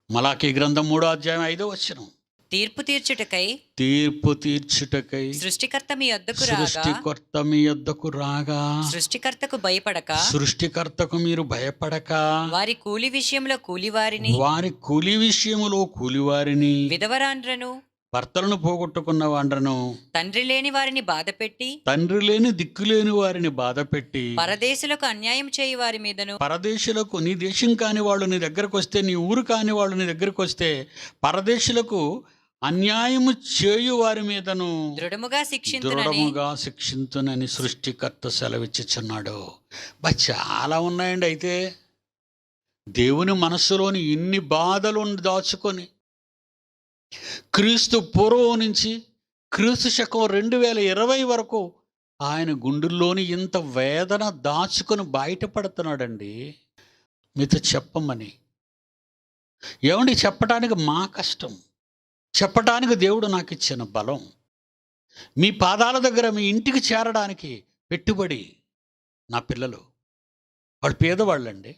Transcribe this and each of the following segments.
మలాకీ గ్రంథం 3వ అధ్యాయం 5వ వచనం. తీర్పు తీర్చుటకై సృష్టికర్త మీ యొద్దకు రాగా సృష్టికర్తకు మీరు భయపడక వారి కూలి విషయములో కూలివారిని విధవరాండ్రను భర్తలను పోగొట్టుకున్న వాండ్రను తండ్రి లేని దిక్కులేని వారిని బాధపెట్టి పరదేశులకు అన్యాయం చేయి వారి మీదను పరదేశులకు, నీ దేశం కాని వాళ్ళు నీ దగ్గరకు వస్తే, నీ ఊరు కాని వాళ్ళు నీ దగ్గరకు వస్తే పరదేశులకు అన్యాయము చేయు వారి మీదను దృఢముగా శిక్షించునని సృష్టికర్త సెలవిచ్చుచున్నాడు. చాలా ఉన్నాయండి. అయితే దేవుని మనస్సులోని ఇన్ని బాధలు దాచుకొని క్రీస్తు పూర్వం నుంచి క్రీస్తు శకం 2020 వరకు ఆయన గుండెల్లోని ఇంత వేదన దాచుకొని బయటపడుతున్నాడండి. మీతో చెప్పమని. ఏమండి, చెప్పడానికి మా కష్టం, చెప్పటానికి దేవుడు నాకు ఇచ్చిన బలం. మీ పాదాల దగ్గర మీ ఇంటికి చేరడానికి పెట్టుబడి నా పిల్లలు. వాళ్ళు పేదవాళ్ళండి,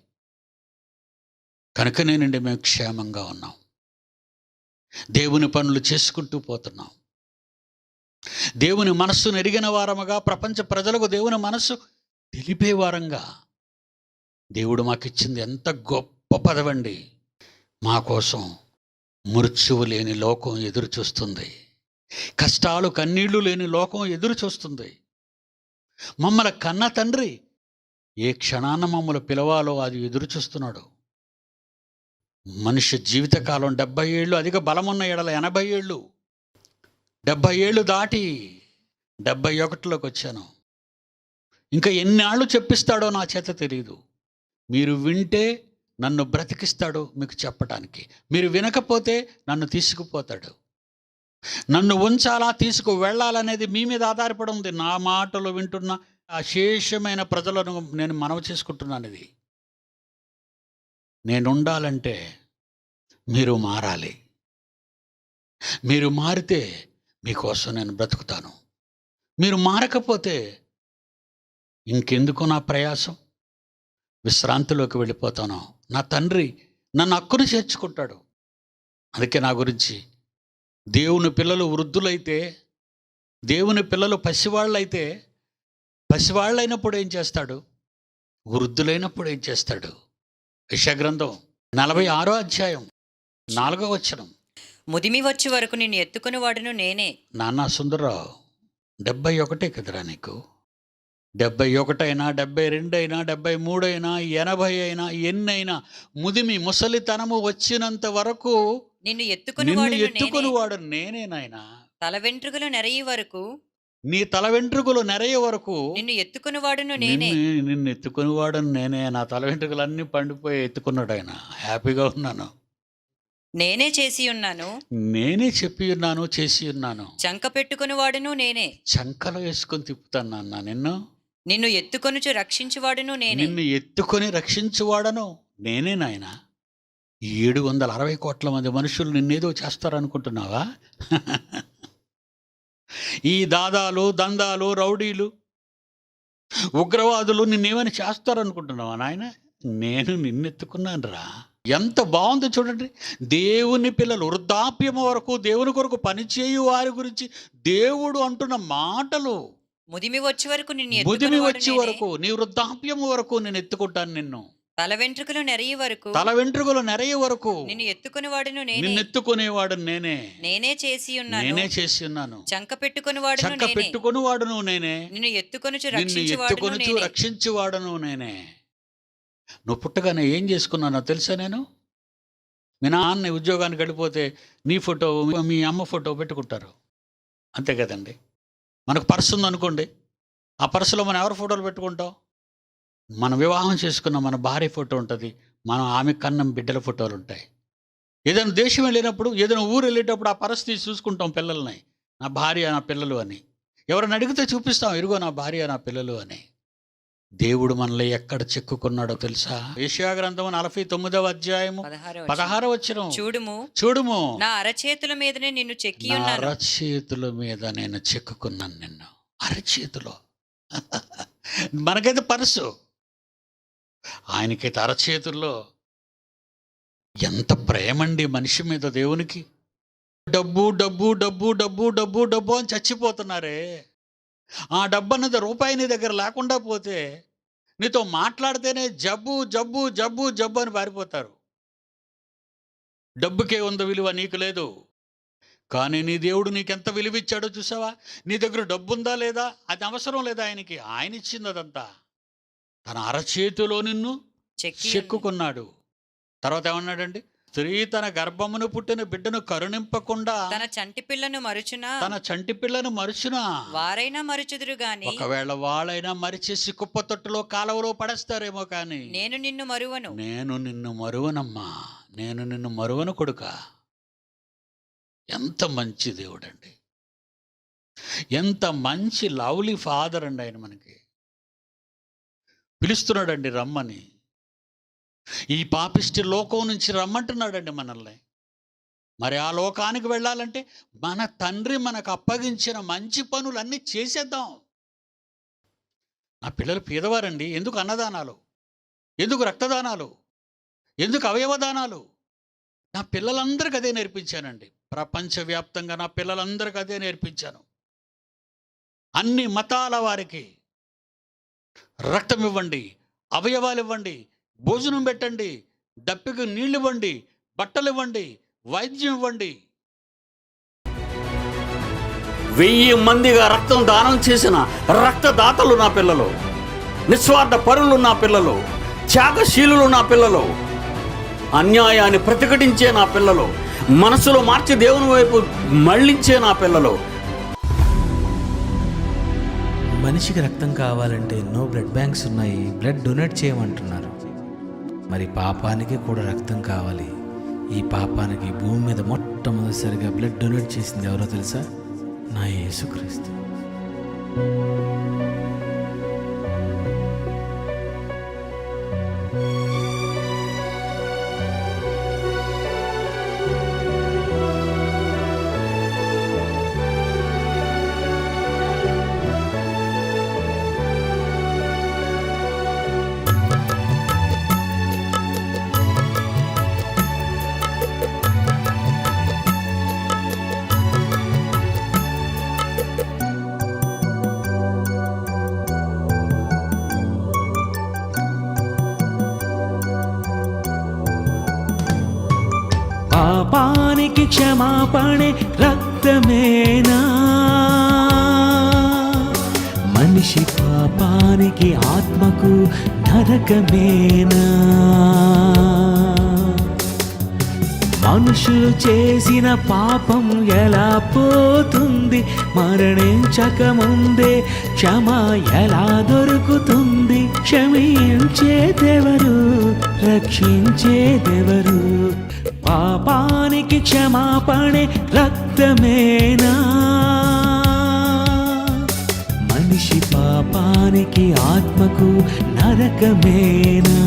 కనుకనేనండి మేము క్షేమంగా ఉన్నాం. దేవుని పనులు చేసుకుంటూ పోతున్నాం. దేవుని మనస్సును ఎరిగిన వారముగా, ప్రపంచ ప్రజలకు దేవుని మనస్సు తెలిపే వారంగా దేవుడు మాకిచ్చింది ఎంత గొప్ప పదవండి. మా కోసం మృత్యువు లేని లోకం ఎదురు చూస్తుంది. కష్టాలు కన్నీళ్లు లేని లోకం ఎదురు చూస్తుంది. మమ్మల్ని కన్న తండ్రి ఏ క్షణాన మమ్మల్ని పిలవాలో అది ఎదురు చూస్తున్నాడు. మనుష్య జీవితకాలం 70 ఏళ్ళు, అధిక బలమున్న ఎడల 80 ఏళ్ళు. 70 ఏళ్ళు దాటి 71లోకి వచ్చాను. ఇంకా ఎన్నాళ్ళు చెప్పిస్తాడో నా చేత తెలియదు. మీరు వింటే నన్ను బ్రతికిస్తాడు మీకు చెప్పడానికి, మీరు వినకపోతే నన్ను తీసుకుపోతాడు. నన్ను ఉంచాలా తీసుకు వెళ్ళాలనేది మీ మీద ఆధారపడి ఉంది. నా మాటలు వింటున్న అశేషమైన ప్రజలను నేను మనవి చేసుకుంటున్నాను. ఇది నేను ఉండాలంటే మీరు మారాలి. మీరు మారితే మీకోసం నేను బ్రతుకుతాను. మీరు మారకపోతే ఇంకెందుకు నా ప్రయాసం? విశ్రాంతిలోకి వెళ్ళిపోతాను. నా తండ్రి నన్ను హక్కును చేర్చుకుంటాడు. అందుకే నా గురించి దేవుని పిల్లలు వృద్ధులైతే, దేవుని పిల్లలు పసివాళ్ళైతే, పసివాళ్ళైనప్పుడు ఏం చేస్తాడు? వృద్ధులైనప్పుడు ఏం చేస్తాడు? యెషయా గ్రంథం 46వ అధ్యాయం 4వ వచనం. ముదిమి వచ్చి వరకు నిన్ను ఎత్తుకుని వాడును నేనే. నాన్న సుందరరావు, 71 కదరా నీకు. 71 అయినా, 72 అయినా, 73 అయినా, 80 అయినా, ఎన్నైనా ముదిమి ముసలితనము వచ్చినంత వరకు నిన్ను ఎత్తుకుని వాడు నేనే నాయనా. తల వెంట్రుకలు నెరయి వరకు, నీ తల వెంట్రుకలు నెరయ్యే వరకు నిన్ను ఎత్తుకుని వాడును నేనే. నిన్ను ఎత్తుకుని వాడను నేనే. నా తల వెంట్రుకలు అన్నీ పండిపోయి ఎత్తుకున్నాడు ఆయన. హ్యాపీగా ఉన్నాను. నేనే చేసి ఉన్నాను, నేనే చెప్పి ఉన్నాను, చేసి ఉన్నాను. చంక పెట్టుకుని వాడును నేనే. చంకలో వేసుకొని తిప్పుతాను నాన్న నిన్ను. నిన్ను ఎత్తుకొని రక్షించువాడును నేనే. నిన్ను ఎత్తుకొని రక్షించువాడను నేనే నాయన. 760 కోట్ల మంది మనుషులు నిన్నేదో చేస్తారనుకుంటున్నావా? ఈ దాదాలు, దందాలు, రౌడీలు, ఉగ్రవాదులు నిన్నేమని చేస్తారనుకుంటున్నావా నాయన? నేను నిన్నెత్తుకున్నాను రా. ఎంత బాగుందో చూడండి. దేవుని పిల్లలు వృద్ధాప్యం వరకు దేవుని కొరకు పనిచేయు వారి గురించి దేవుడు అంటున్న మాటలు. ముదిమి వచ్చే వరకు నీ వృద్ధాప్యం వరకు నేను ఎత్తుకుంటాను నిన్ను. తల వెంట్రుకలు నెరయి వరకు నిన్ను ఎత్తుకునేవాడు నేనే. నేనే చేసి ఉన్నాను. చంక పెట్టుకుని వాడును నేనే. నిన్ను ఎత్తుకొని రక్షించువాడును నేనే. నువ్వు పుట్టగానే ఏం చేసుకున్నానో తెలుసా? నేను మీ నాన్న ఉద్యోగానికి వెళ్ళిపోతే నీ ఫోటో, మీ అమ్మ ఫోటో పెట్టుకుంటారు, అంతే కదండి. మనకు పర్సు ఉందనుకోండి, ఆ పర్సులో మనం ఎవరి ఫోటోలు పెట్టుకుంటాం? మనం వివాహం చేసుకున్న మన భార్య ఫోటో ఉంటుంది, మనం ఆమె కన్నం బిడ్డల ఫోటోలు ఉంటాయి. ఏదైనా దేశం వెళ్ళినప్పుడు, ఏదైనా ఊరు వెళ్ళేటప్పుడు ఆ పర్సు తీసి చూసుకుంటాం పిల్లల్ని, నా భార్య నా పిల్లలు అని. ఎవరైనా అడిగితే చూపిస్తాం, ఇరుగో నా భార్య నా పిల్లలు అని. దేవుడు మనల్ని ఎక్కడ చెక్కుకున్నాడో తెలుసా? యెషయా గ్రంథం 49వ అధ్యాయము 16వ వచనం. చూడుము నా అరచేతుల మీదనే నిన్ను చెక్కి ఉన్నాను. అరచేతుల మీద నేను చెక్కుకున్నాను నిన్ను. అరచేతిలో. మనకైతే పర్సు, ఆయనకైతే అరచేతుల్లో ఎంత ప్రేమండి మనిషి మీద దేవునికి. డబ్బు డబ్బు డబ్బు డబ్బు డబ్బు డబ్బు అని చచ్చిపోతున్నారే. ఆ డబ్బు అన్నది రూపాయి నీ దగ్గర లేకుండా పోతే నీతో మాట్లాడితేనే జబ్బు జబ్బు జబ్బు జబ్బు అని పారిపోతారు. డబ్బుకే ఉంది విలువ, నీకు లేదు. కానీ నీ దేవుడు నీకెంత విలువ ఇచ్చాడో చూసావా? నీ దగ్గర డబ్బు ఉందా లేదా అది అవసరం లేదా ఆయనకి. ఆయన ఇచ్చింది అదంతా. తన అరచేతిలో నిన్ను చెక్కుకున్నాడు. తర్వాత ఏమన్నాడండి? స్త్రీ తన గర్భమును పుట్టిన బిడ్డను కరుణింపకుండా తన చంటి పిల్లను మరుచునా వారైనా మరుచుదురు గాని, ఒకవేళ వాళ్ళైనా మరిచేసి కుప్ప తొట్టులో కాలువలో పడేస్తారేమో, కానీ నేను నిన్ను మరువనమ్మా, నేను నిన్ను మరువను కొడుకా. ఎంత మంచి దేవుడండి, ఎంత మంచి లవ్లీ ఫాదర్ అండి ఆయన. మనకి పిలుస్తున్నాడండి రమ్మని. ఈ పాపిష్టి లోకం నుంచి రమ్మంటున్నాడండి మనల్ని. మరి ఆ లోకానికి వెళ్ళాలంటే మన తండ్రి మనకు అప్పగించిన మంచి పనులన్నీ చేసేద్దాం. నా పిల్లలు పేదవారండి. ఎందుకు అన్నదానాలు, ఎందుకు రక్తదానాలు, ఎందుకు అవయవదానాలు? నా పిల్లలందరికీ అదే నేర్పించానండి. ప్రపంచవ్యాప్తంగా నా పిల్లలందరికీ అదే నేర్పించాను. అన్ని మతాల వారికి రక్తం ఇవ్వండి, అవయవాలు ఇవ్వండి, భోజనం పెట్టండి, దప్పికి నీళ్ళు ఇవ్వండి, బట్టలు ఇవ్వండి, వైద్యం ఇవ్వండి. 1000 మందిగా రక్తం దానం చేసిన రక్తదాతలు నా పిల్లలు, నిస్వార్థ పరులు నా పిల్లలు, త్యాగశీలులు నా పిల్లలు, అన్యాయాన్ని ప్రతిఘటించే నా పిల్లలు, మనసులో మార్చి దేవుని వైపు మళ్ళించే నా పిల్లలు. మనిషికి రక్తం కావాలంటే ఎన్నో బ్లడ్ బ్యాంక్స్ ఉన్నాయి, బ్లడ్ డొనేట్ చేయమంటున్నారు. మరి పాపానికి కూడా రక్తం కావాలి. ఈ పాపానికి భూమి మీద మొట్టమొదటిసారిగా బ్లడ్ డొనేట్ చేసింది ఎవరో తెలుసా? నా యేసుక్రీస్తు. పాపానికి క్షమాపణే రక్తమేనా? మనిషి పాపానికి ఆత్మకు నరకమేనా? మనుషులు చేసిన పాపం ఎలా పోతుంది? మరణించకముందే క్షమ ఎలా దొరుకుతుంది? క్షమించేదెవరు? రక్షించేదెవరు? పాపానికి క్షమాపణే రక్తమేనా? మనిషి పాపానికి ఆత్మకు నరకమేనా?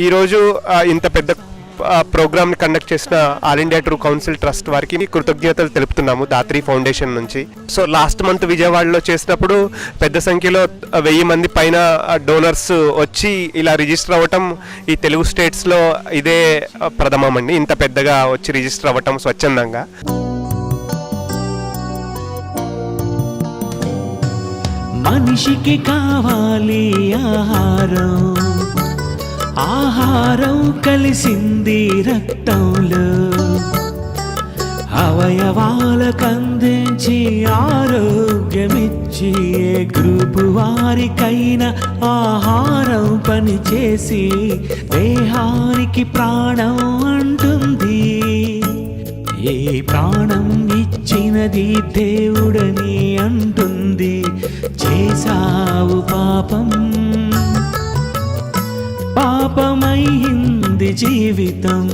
ఈరోజు ఇంత పెద్ద ప్రోగ్రామ్ని కండక్ట్ చేసిన all India true council trust వారికి కృతజ్ఞతలు తెలుపుతున్నాము దాత్రి ఫౌండేషన్ నుంచి. సో లాస్ట్ మంత్ విజయవాడలో చేసినప్పుడు పెద్ద సంఖ్యలో 1000 మంది పైన డోనర్స్ వచ్చి ఇలా రిజిస్టర్ అవ్వటం ఈ తెలుగు స్టేట్స్లో ఇదే ప్రథమం అండి. ఇంత పెద్దగా వచ్చి రిజిస్టర్ అవ్వటం స్వచ్ఛందంగా. మనిషికి కావాలి ఆహారం, ఆహారం కలిసింది రక్తంలో. అవయవాలకందించి ఆరోగ్యమిచ్చి ఏ గ్రూపు వారికైనా ఆహారం పనిచేసి దేహానికి ప్రాణం అంటుంది. ఏ ప్రాణం ఇచ్చినది దేవుడని అంటుంది. చేసావు పాపం, పాపమైంది జీవితం.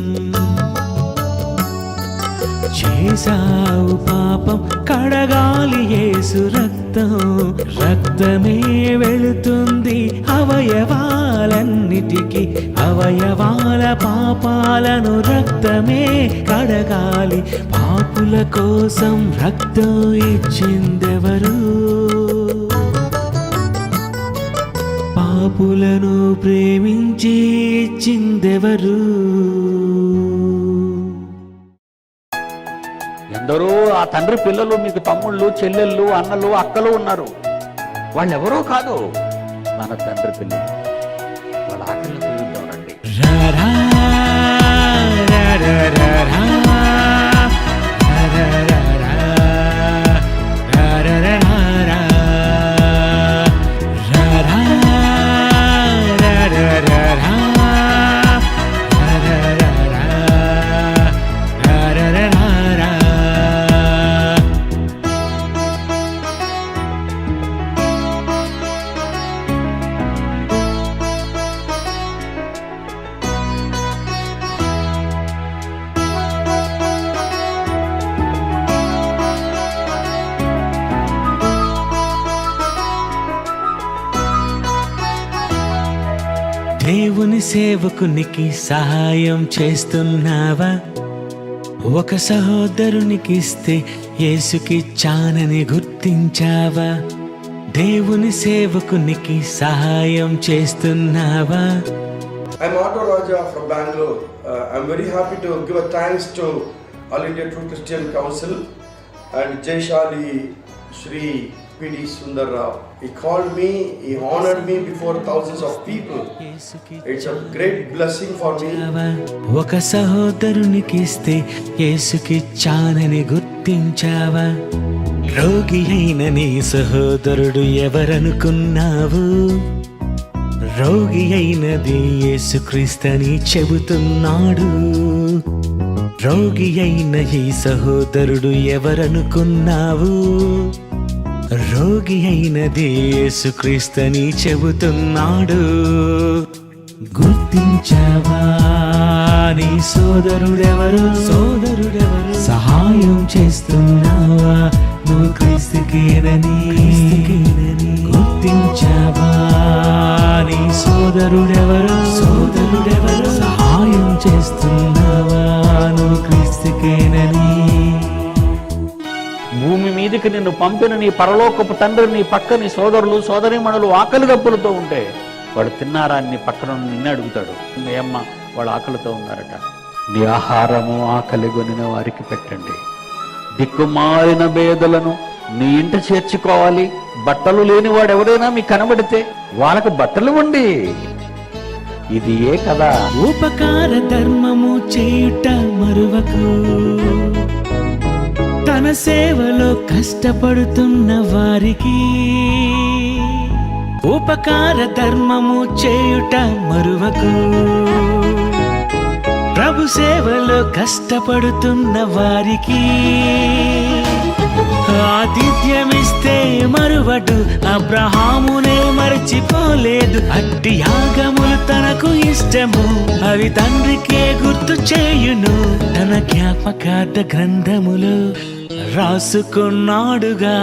చేసావు పాపం, కడగాలి యేసు రక్తం. రక్తమే వెళుతుంది అవయవాలన్నిటికీ. అవయవాల పాపాలను రక్తమే కడగాలి. పాపుల కోసం రక్తం ఇచ్చిందెవరు? పాపులను ప్రేమించి ఇచ్చిందెవరు? ఎందరో ఆ తండ్రి పిల్లలు మీకు తమ్ముళ్ళు, చెల్లెళ్ళు, అన్నలు, అక్కలు ఉన్నారు. వాళ్ళెవరో కాదు, మన తండ్రి పిల్లలు. వాళ్ళ ఆకలిని తీరుద్దాం రండి. దేవుని సేవకునికి సహాయం చేస్తున్నావా? ఒక సహోదరునికి ఇస్తే యేసుకిచ్చానని గుర్తించావా? దేవుని సేవకునికి సహాయం చేస్తున్నావా? I'm Auto Raja from Bangalore. I'm very happy to give a thanks to All India True Christian Council and Jayshali Shri P.D. Sundara. He called me, he honored me before thousands of people. It's a great blessing for me. ఒక సహోదరునికి ఇస్తే యేసుకిచ్చానని గుర్తించావా? రోగి అయిన నీ సహోదరుడు ఎవరనుకున్నావు? రోగి అయినది యేసుక్రీస్తని చెబుతున్నాడు. రోగి అయిన ఈ సహోదరుడు ఎవరనుకున్నావు? రోగి అయినది యేసుక్రీస్తని చెబుతున్నాడు. గుర్తించావా నీ సోదరుడెవరు? సహాయం చేస్తున్నావా నువ్వు క్రీస్తుకేనని? గుర్తించావా నీ సోదరుడెవరు? సహాయం చేస్తున్నావా నువ్వు క్రీస్తుకేనని? భూమి మీదకి నిన్ను పంపిన నీ పరలోకపు తండ్రి నీ పక్క నీ సోదరులు సోదరీమణులు ఆకలి దప్పులతో ఉంటే వాడు తిన్నారా నీ పక్కన నిన్నే అడుగుతాడు. అమ్మ వాళ్ళు ఆకలితో ఉన్నారట. నీ ఆహారము ఆకలి గొనిన వారికి పెట్టండి. దిక్కుమాలిన బేదలను నీ ఇంట చేర్చుకోవాలి. బట్టలు లేని వాడు ఎవరైనా మీకు కనబడితే వాళ్ళకు బట్టలు ఇవ్వండి. ఇది ఏ కదా. ఉపకార ధర్మము చేయుట మరువకు. తన సేవలో కష్టపడుతున్న వారికి ఉపకార ధర్మము చేయుట మరువకు. ప్రభు సేవలో కష్టపడుతున్న వారికి ఆతిథ్యమిస్తే మరువడు. అబ్రహామునే మరచిపోలేదు. అట్టి యాగములు తనకు ఇష్టము, అవి తండ్రికే గుర్తు చేయును. తన జ్ఞాపకార్థ గ్రంథములు రాసుకున్నాడుగా.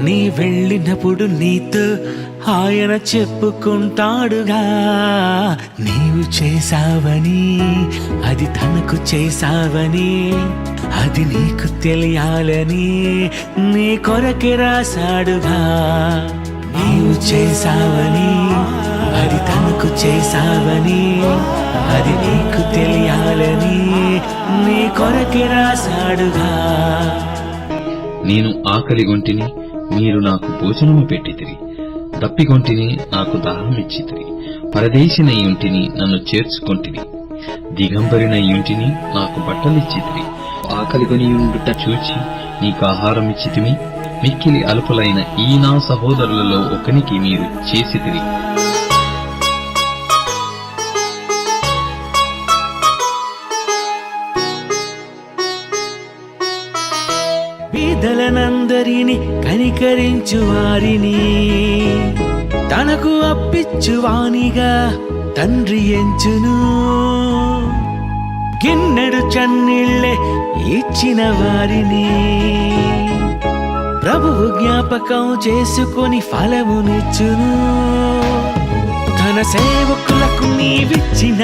నీ వెళ్ళినప్పుడు నీతో ఆయన చెప్పుకుంటాడుగా. నీవు చేసావని, అది తనకు చేసావని, అది నీకు తెలియాలని నీ కొరకే రాశాడుగా. నీవు చేసావని, అది తనకు చేసావని, అది నీకు తెలియాలని నీ కొరకే రాశాడుగా. నేను ఆకలిగొంటిని, మీరు నాకు భోజనము పెట్టితిరి. దప్పిగొంటిని, నాకు దాహమిచ్చితిరి. పరదేశినయ్యుంటిని, నన్ను చేర్చుకొంటిని. దిగంబరినయ్యుంటిని, నాకు బట్టలిచ్చితిరి. ఆకలిగొనియుండుట చూచి నీకు ఆహారం ఇచ్చితిమి. మిక్కిలి అల్పులైన ఈ నా సహోదరులలో ఒకనికి మీరు చేసితిరి. బీదలనందరిని కనికరించు వారిని తనకు అప్పిచ్చువానిగా తండ్రి ఎంచును. గిన్నెడు చన్నీళ్ళే ఇచ్చిన వారిని ప్రభువు జ్ఞాపకం చేసుకొని ఫలమునిచ్చును. తన సేవకులకు నీవిచ్చిన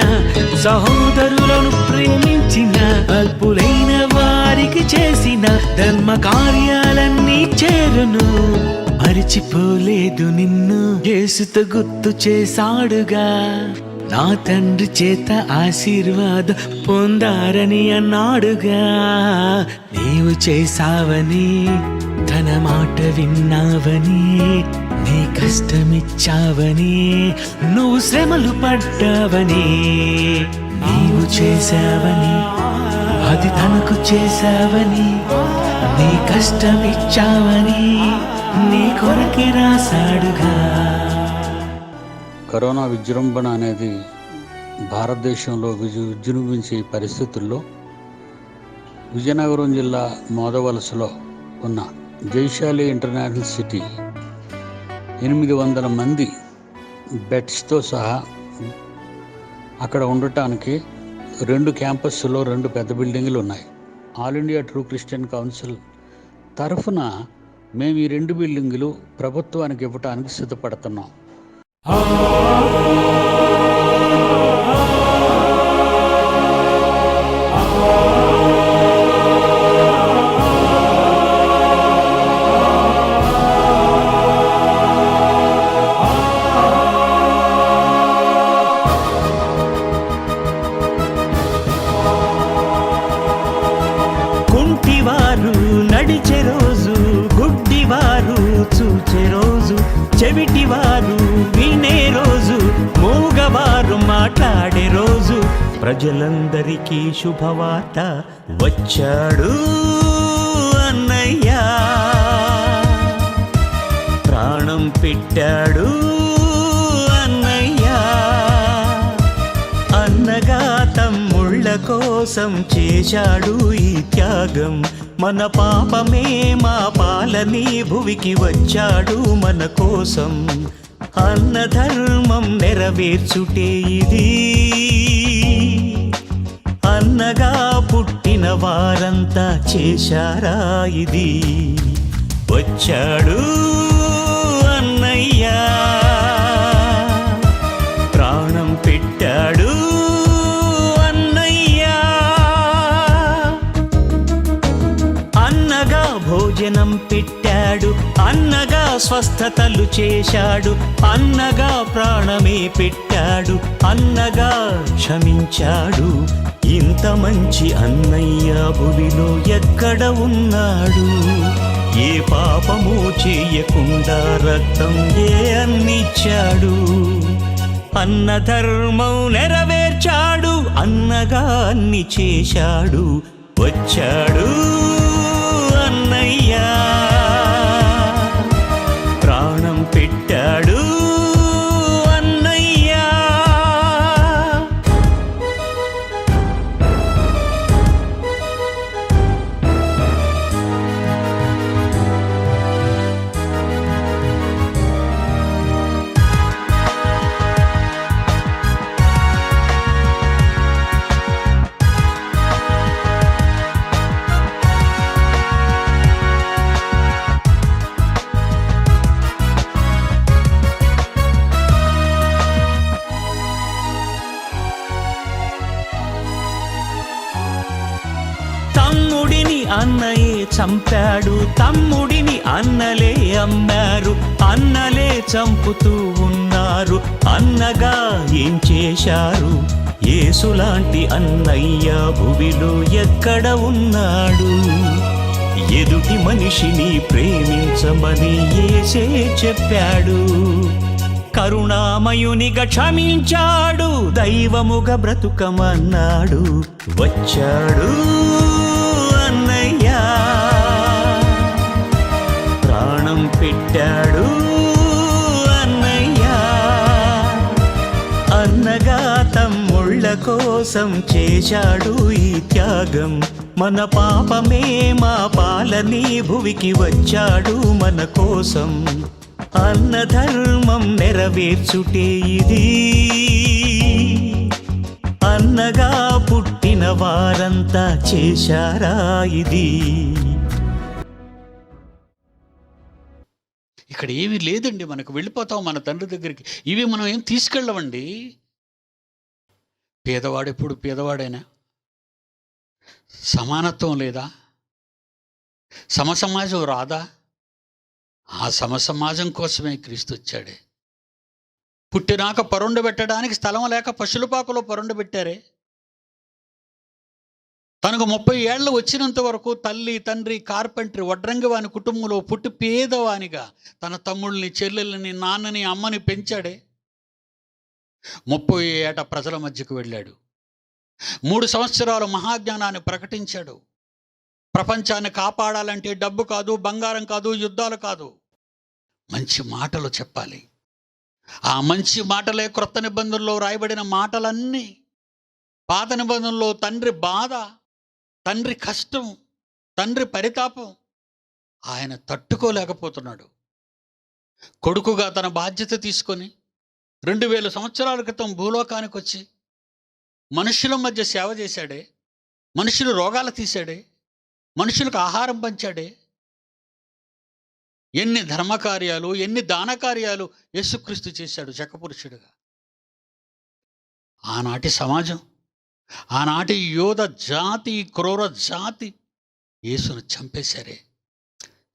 సహోదరులను ప్రేమించిన అల్పులైన వారికి చేసిన ధర్మ కార్యాలన్నీ చేరును. మరిచిపోలేదు నిన్ను యేసుతో గుర్తు చేశాడుగా. నా తండ్రి చేత ఆశీర్వాదం పొందారని అన్నాడుగా. నీవు చేశావని తన మాట విన్నావని నీ కష్టమిచ్చావని నువ్వు శ్రమలు పడ్డావని నీవు చేశావని అది తనకు చేశావని నీ కష్టమిచ్చావని నీ కొరకే రాశాడుగా. కరోనా విజృంభణ అనేది భారతదేశంలో విజృంభించే పరిస్థితుల్లో విజయనగరం జిల్లా మోదవలసలో ఉన్న జైశాలి ఇంటర్నేషనల్ సిటీ 800 మంది బెడ్స్తో సహా అక్కడ ఉండటానికి 2 క్యాంపస్లో 2 పెద్ద బిల్డింగులు ఉన్నాయి. All India true Christian council తరఫున మేము ఈ 2 బిల్డింగులు ప్రభుత్వానికి ఇవ్వటానికి సిద్ధపడుతున్నాం. కుంటివారు నడిచే రోజు, గుడ్డివారు చూచే రోజు, చెవిటివారు వినే రోజు, మూగవారు మాట్లాడే రోజు, ప్రజలందరికీ శుభవార్త వచ్చాడు అన్నయ్యా. ప్రాణం పెట్టాడు అన్నయ్యా. అన్నగా తమ్ముళ్ళ కోసం చేశాడు ఈ త్యాగం. మన పాపమే మా పాలని భువికి వచ్చాడు మన కోసం. అన్న ధర్మం నెరవేర్చుటే ఇది. అన్నగా పుట్టిన వారంతా చేశారా ఇది. వచ్చాడు అన్నయ్యా. ప్రాణం పెట్టాడు అన్నయ్యా. అన్నగా భోజనం పెట్టాడు, అన్నగా స్వస్థతలు చేశాడు, అన్నగా ప్రాణమే పెట్టాడు, అన్నగా క్షమించాడు. ఇంత మంచి అన్నయ్య భువిలో ఎక్కడ ఉన్నాడు? ఏ పాపము చేయకుండా రక్తం ఏ అన్నిచ్చాడు. అన్న ధర్మం నెరవేర్చాడు, అన్నగా అన్ని చేశాడు. వచ్చాడు అన్నయ్యా. ప్రాణం పెట్టాడు అన్నయ్యా. తమ్ముడిని అన్నయే చంపాడు, తమ్ముడిని అన్నలే అమ్మారు, అన్నలే చంపుతూ ఉన్నారు. అన్నగా ఏం చేశారు? యేసులాంటి అన్నయ్య భువిలో ఎక్కడ ఉన్నాడు? ఎదుటి మనిషిని ప్రేమించమని యేసే చెప్పాడు. కరుణామయునిగా క్షమించాడు, దైవముగా బ్రతుకమన్నాడు. వచ్చాడు కోసం చేశాడు ఈ త్యాగం. మన పాపమే మా పాలని భువికి వచ్చాడు మన కోసం. అన్న ధర్మం నెరవేర్చుటే ఇది, అన్నగా పుట్టిన వారంతా చేశారా ఇది. ఇక్కడ ఏమీ లేదండి, మనకు వెళ్ళిపోతాం మన తండ్రి దగ్గరికి. ఇవి మనం ఏం తీసుకెళ్ళవండి. పేదవాడు ఎప్పుడు పేదవాడైనా, సమానత్వం లేదా, సమసమాజం రాదా? ఆ సమసమాజం కోసమే క్రీస్తు వచ్చాడే. పుట్టినాక పరుండ పెట్టడానికి స్థలం లేక పశులపాకలో పరుండ పెట్టారే. తనకు 30 ఏళ్ళు వచ్చినంత వరకు తల్లి తండ్రి కార్పెంటరీ వడ్రంగి వాని కుటుంబంలో పుట్టి పేదవానిగా తన తమ్ముళ్ళని చెల్లెళ్ళని నాన్నని అమ్మని పెంచాడే. 30 ఏట ప్రజల మధ్యకు వెళ్ళాడు. 3 సంవత్సరాలు మహాజ్ఞానాన్ని ప్రకటించాడు. ప్రపంచాన్ని కాపాడాలంటే డబ్బు కాదు, బంగారం కాదు, యుద్ధాలు కాదు, మంచి మాటలు చెప్పాలి. ఆ మంచి మాటలే క్రొత్త నిబంధనలో రాయబడిన మాటలన్నీ. పాత నిబంధనలో తండ్రి బాధ, తండ్రి కష్టం, తండ్రి పరితాపం ఆయన తట్టుకోలేకపోతున్నాడు. కొడుకుగా తన బాధ్యత తీసుకొని 2000 సంవత్సరాల క్రితం భూలోకానికి వచ్చి మనుషుల మధ్య సేవ చేశాడే. మనుషులు రోగాలు తీశాడే, మనుషులకు ఆహారం పంచాడే. ఎన్ని ధర్మకార్యాలు, ఎన్ని దానకార్యాలు యేసుక్రీస్తు చేశాడు చక్కపురుషుడుగా. ఆనాటి సమాజం, ఆనాటి యోధ జాతి, క్రూర జాతి యేసును చంపేశారే.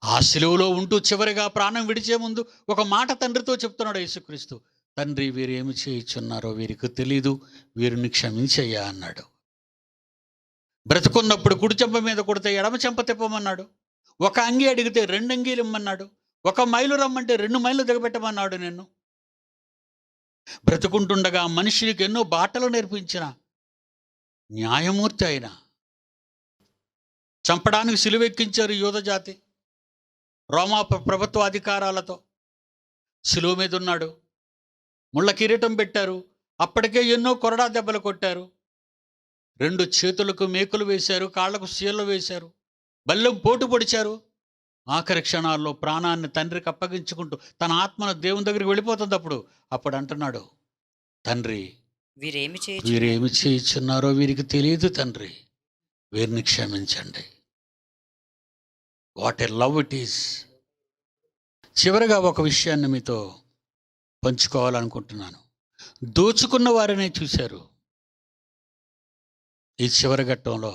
ఆ శిలువలో ఉంటూ చివరిగా ప్రాణం విడిచే ముందు ఒక మాట తండ్రితో చెప్తున్నాడు యేసుక్రీస్తు. తండ్రి, వీరు ఏమి చేయుచున్నారో వీరికి తెలీదు, వీరిని క్షమించయ్యా అన్నాడు. బ్రతుకున్నప్పుడు కుడి చెంప మీద కొడితే ఎడమ చెంప తిప్పమన్నాడు. ఒక అంగి అడిగితే 2 అంగీలు ఇమ్మన్నాడు. 1 మైలు రమ్మంటే 2 మైళ్ళు దిగబెట్టమన్నాడు. నిన్ను బ్రతుకుంటుండగా మనిషికి ఎన్నో బాటలు నేర్పించిన న్యాయమూర్తి ఆయన. చంపడానికి సిలువెక్కించారు యూద జాతి రోమా ప్రభుత్వ అధికారాలతో. సిలువ మీద ఉన్నాడు, ముళ్ళ కిరీటం పెట్టారు. అప్పటికే ఎన్నో కొరడా దెబ్బలు కొట్టారు. 2 చేతులకు మేకులు వేశారు, కాళ్లకు సీళ్ళు వేశారు, బల్లెం పోటు పొడిచారు. ఆఖరి క్షణాల్లో ప్రాణాన్ని తండ్రికి అప్పగించుకుంటూ తన ఆత్మను దేవుని దగ్గరికి వెళ్ళిపోతుంది. అప్పుడు అంటున్నాడు, తండ్రి, వీరేమి చేయుచున్నారో వీరికి తెలియదు తండ్రి, వీరిని క్షమించండి. What a love it is. చివరిగా ఒక విషయాన్ని మీతో పంచుకోవాలనుకుంటున్నాను. దోచుకున్న వారినే చూశారు. ఈ చివరి ఘట్టంలో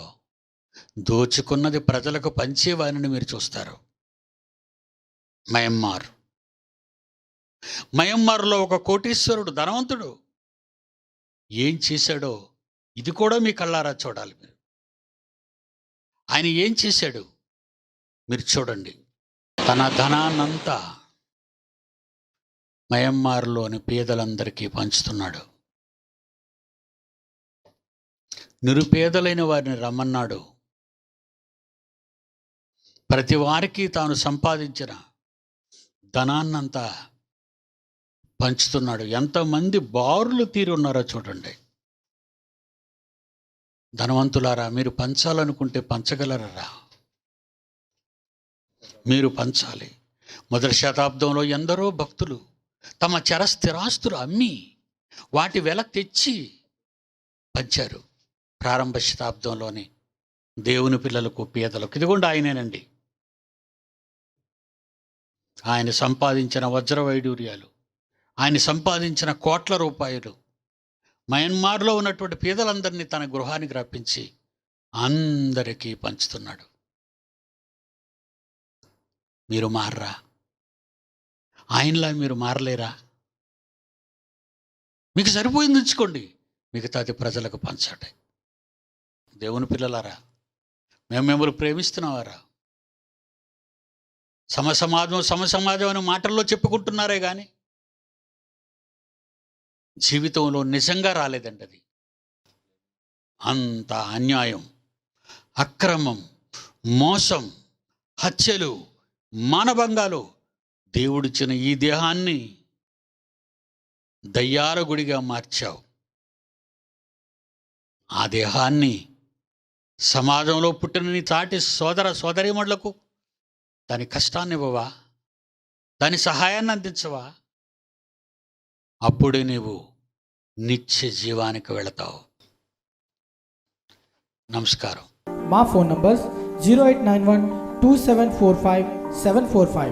దోచుకున్నది ప్రజలకు పంచేవారిని మీరు చూస్తారు. మయన్మార్లో ఒక కోటీశ్వరుడు, ధనవంతుడు ఏం చేశాడో ఇది కూడా మీ కళ్ళారా చూడాలి. మీరు ఆయన ఏం చేశాడు మీరు చూడండి. తన ధనాన్నంతా మయన్మార్లోని పేదలందరికీ పంచుతున్నాడు. నిరుపేదలైన వారిని రమ్మన్నాడు. ప్రతి వారికి తాను సంపాదించిన ధనాన్నంతా పంచుతున్నాడు. ఎంతమంది బారులు తీరి ఉన్నారో చూడండి. ధనవంతులారా, మీరు పంచాలనుకుంటే పంచగలరా? మీరు పంచాలి. 1వ శతాబ్దంలో ఎందరో భక్తులు తమ చరస్థిరాస్తులు అమ్మి వాటి వెల తెచ్చి పంచారు. ప్రారంభ శతాబ్దంలోని దేవుని పిల్లలకు, పేదలకు. ఇదిగోండి ఆయనేనండి. ఆయన సంపాదించిన వజ్ర వైడూర్యాలు, ఆయన సంపాదించిన కోట్ల రూపాయలు మయన్మార్లో ఉన్నటువంటి పేదలందరినీ తన గృహానికి రప్పించి అందరికీ పంచుతున్నాడు. మీరు మారరా? ఆయనలా మీరు మారలేరా? మీకు సరిపోయింది ఉంచుకోండి, మిగతాది ప్రజలకు పంచండి. దేవుని పిల్లలారా, మేము మిమ్మల్ని ప్రేమిస్తున్నావారా? సమసమాజం అనే మాటల్లో చెప్పుకుంటున్నారే కానీ జీవితంలో నిజంగా రాలేదండి. అది అంత అన్యాయం, అక్రమం, మోసం, హత్యలు, మానభంగాలు. దేవుడిచ్చిన ఈ దేహాన్ని దయ్యాల గుడిగా మార్చావు. ఆ దేహాన్ని సమాజంలో పుట్టిన నీ చాటి సోదర సోదరీమణులకు దాని కష్టాన్ని ఇవ్వవా, దాని సహాయాన్ని అందించవా? అప్పుడే నీవు నిత్య జీవానికి వెళతావు. నమస్కారం. మా ఫోన్ నంబర్స్ 0891 2745 745.